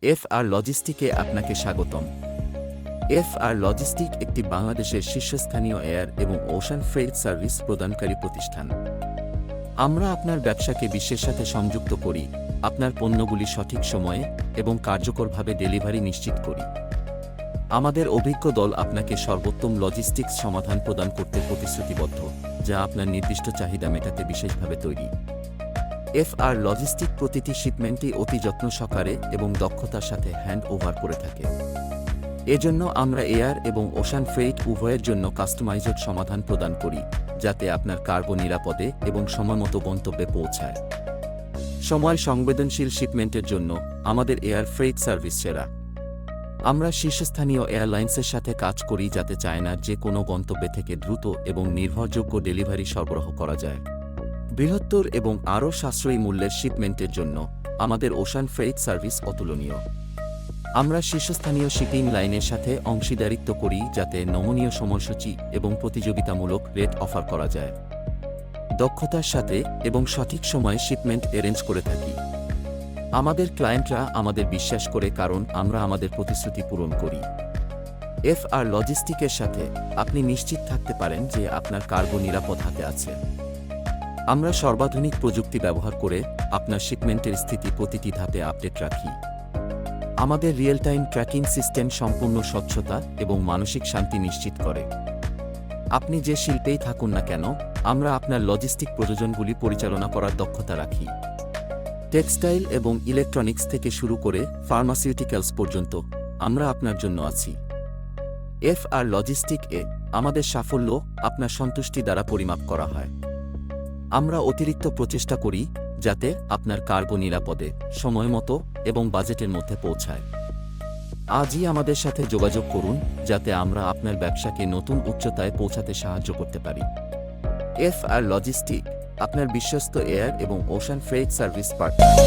এফ.আর লজিস্টিকে আপনাকে স্বাগতম। এফ.আর লজিস্টিক একটি বাংলাদেশের শীর্ষস্থানীয় এয়ার এবং ওশান ফ্রেইট সার্ভিস প্রদানকারী প্রতিষ্ঠান। আমরা আপনার ব্যবসাকে বিশ্বের সাথে সংযুক্ত করি, আপনার পণ্যগুলি সঠিক সময়ে এবং কার্যকরভাবে ডেলিভারি নিশ্চিত করি। আমাদের অভিজ্ঞ দল আপনাকে সর্বোত্তম লজিস্টিক্স সমাধান প্রদান করতে প্রতিশ্রুতিবদ্ধ, যা আপনার নির্দিষ্ট চাহিদা মেটাতে বিশেষভাবে তৈরি। এফ.আর লজিস্টিক প্রতিটি শিপমেন্টই অতি যত্ন সহকারে এবং দক্ষতার সাথে হ্যান্ড ওভার করে থাকে। এজন্য আমরা এয়ার এবং ওশান ফ্রেইট উভয়ের জন্য কাস্টমাইজড সমাধান প্রদান করি, যাতে আপনার কার্গো নিরাপদে এবং সময়মতো গন্তব্যে পৌঁছায়। সময় সংবেদনশীল শিপমেন্টের জন্য আমাদের এয়ার ফ্রেইট সার্ভিস সেরা। আমরা শীর্ষস্থানীয় এয়ারলাইন্সের সাথে কাজ করি যাতে চায়নার যে কোনো গন্তব্যে থেকে দ্রুত এবং নির্ভরযোগ্য ডেলিভারি সরবরাহ করা যায়। বৃহত্তর এবং আরও সাশ্রয়ী মূল্যের শিপমেন্টের জন্য আমাদের ওশান ফ্রেইট সার্ভিস অতুলনীয়। আমরা শীর্ষস্থানীয় শিপিং লাইনের সাথে অংশীদারিত্ব করি যাতে নমনীয় সময়সূচি এবং প্রতিযোগিতামূলক রেট অফার করা যায়। দক্ষতার সাথে এবং সঠিক সময়ে শিপমেন্ট অ্যারেঞ্জ করে থাকি। আমাদের ক্লায়েন্টরা আমাদের বিশ্বাস করে কারণ আমরা আমাদের প্রতিশ্রুতি পূরণ করি। এফ.আর লজিস্টিকের সাথে আপনি নিশ্চিত থাকতে পারেন যে আপনার কার্গো নিরাপদ হাতে আছে। আমরা সর্বাধুনিক প্রযুক্তি ব্যবহার করে আপনার শিপমেন্টের স্থিতি প্রতিটি ধাপে আপডেট রাখি। আমাদের রিয়েল টাইম ট্র্যাকিং সিস্টেম সম্পূর্ণ স্বচ্ছতা এবং মানসিক শান্তি নিশ্চিত করে। আপনি যে শিল্পেই থাকুন না কেন, আমরা আপনার লজিস্টিক প্রয়োজনগুলি পরিচালনা করার দক্ষতা রাখি। টেক্সটাইল এবং ইলেকট্রনিক্স থেকে শুরু করে ফার্মাসিউটিক্যালস পর্যন্ত আমরা আপনার জন্য আছি। এফ.আর লজিস্টিক-এ আমাদের সাফল্য আপনার সন্তুষ্টি দ্বারা পরিমাপ করা হয়। আমরা অতিরিক্ত প্রচেষ্টা করি যাতে আপনার কার্গো নিরাপদে, সময়মতো এবং বাজেটের মধ্যে পৌঁছায়। আজই আমাদের সাথে যোগাযোগ করুন যাতে আমরা আপনার ব্যবসাকে নতুন উচ্চতায় পৌঁছাতে সাহায্য করতে পারি। এফ.আর লজিস্টিক, আপনার বিশ্বস্ত এয়ার এবং ওশান ফ্রেইট সার্ভিস পার্টনার।